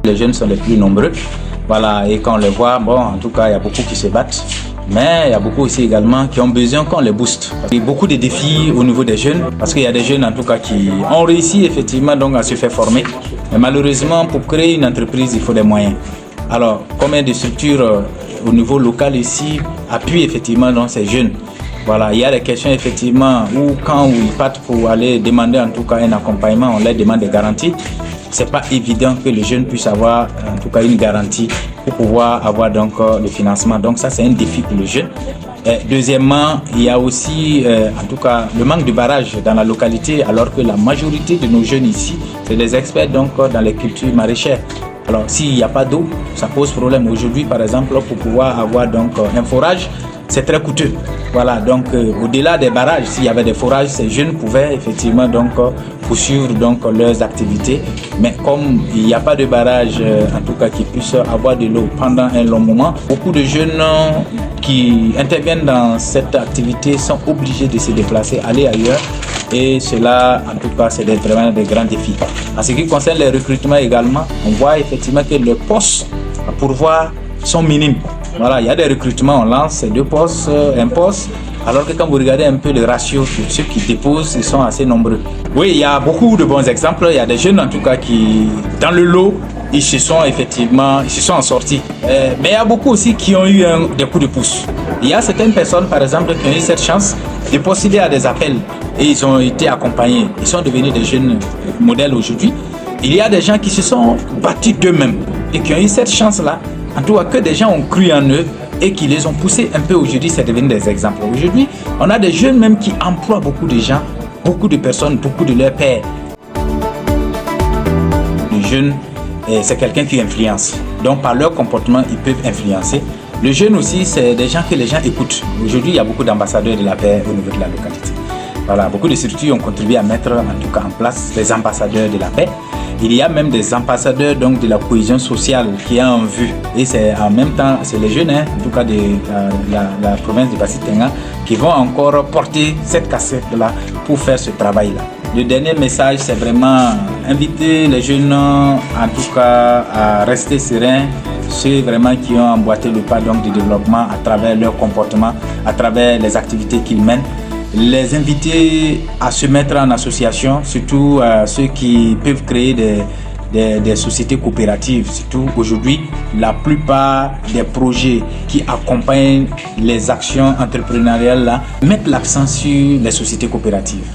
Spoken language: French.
Les jeunes sont les plus nombreux. Voilà, et quand on les voit, bon, en tout cas, il y a beaucoup qui se battent. Mais il y a beaucoup aussi également qui ont besoin qu'on les booste. Il y a beaucoup de défis au niveau des jeunes, parce qu'il y a des jeunes en tout cas qui ont réussi effectivement donc à se faire former. Mais malheureusement, pour créer une entreprise, il faut des moyens. Alors, combien de structures au niveau local ici appuient effectivement donc ces jeunes? Voilà, il y a des questions effectivement où quand ils partent pour aller demander en tout cas un accompagnement, on leur demande des garanties. C'est pas évident que les jeunes puissent avoir en tout cas une garantie pour pouvoir avoir donc le financement. Donc ça c'est un défi pour les jeunes. Deuxièmement, il y a aussi en tout cas le manque de barrages dans la localité, alors que la majorité de nos jeunes ici, c'est des experts donc dans les cultures maraîchères. Alors s'il n'y a pas d'eau, ça pose problème. Aujourd'hui par exemple, pour pouvoir avoir donc un forage, c'est très coûteux. Voilà, donc au-delà des barrages, s'il y avait des forages, ces jeunes pouvaient effectivement donc poursuivre donc leurs activités. Mais comme il n'y a pas de barrage, en tout cas qui puisse avoir de l'eau pendant un long moment, beaucoup de jeunes qui interviennent dans cette activité sont obligés de se déplacer, aller ailleurs. Et cela, en tout cas, c'est vraiment des grands défis. En ce qui concerne les recrutements également, on voit effectivement que les postes à pourvoir sont minimes. Voilà, il y a des recrutements, on lance 2 postes, 1 poste, alors que quand vous regardez un peu le ratio de ceux qui déposent, ils sont assez nombreux. Oui, il y a beaucoup de bons exemples. Il y a des jeunes en tout cas qui, dans le lot, ils se sont en sortis. Mais il y a beaucoup aussi qui ont eu des coups de pouce. Il y a certaines personnes, par exemple, qui ont eu cette chance de postuler à des appels et ils ont été accompagnés. Ils sont devenus des jeunes modèles aujourd'hui. Il y a des gens qui se sont battus d'eux-mêmes et qui ont eu cette chance-là. En tout cas, que des gens ont cru en eux et qui les ont poussés un peu aujourd'hui, c'est devenu des exemples. Aujourd'hui, on a des jeunes même qui emploient beaucoup de gens, beaucoup de personnes, beaucoup de leurs pairs. Le jeune, c'est quelqu'un qui influence. Donc, par leur comportement, ils peuvent influencer. Le jeune aussi, c'est des gens que les gens écoutent. Aujourd'hui, il y a beaucoup d'ambassadeurs de la paix au niveau de la localité. Voilà, beaucoup de structures ont contribué à mettre en tout cas en place des ambassadeurs de la paix. Il y a même des ambassadeurs donc de la cohésion sociale qui est en vue. Et c'est en même temps, c'est les jeunes, en tout cas de la province de Bassi-Tenga, qui vont encore porter cette casquette-là pour faire ce travail-là. Le dernier message, c'est vraiment inviter les jeunes, en tout cas, à rester sereins, ceux vraiment qui ont emboîté le pas donc, du développement à travers leur comportement, à travers les activités qu'ils mènent. Les inviter à se mettre en association, surtout ceux qui peuvent créer des sociétés coopératives. Surtout aujourd'hui, la plupart des projets qui accompagnent les actions entrepreneuriales là, mettent l'accent sur les sociétés coopératives.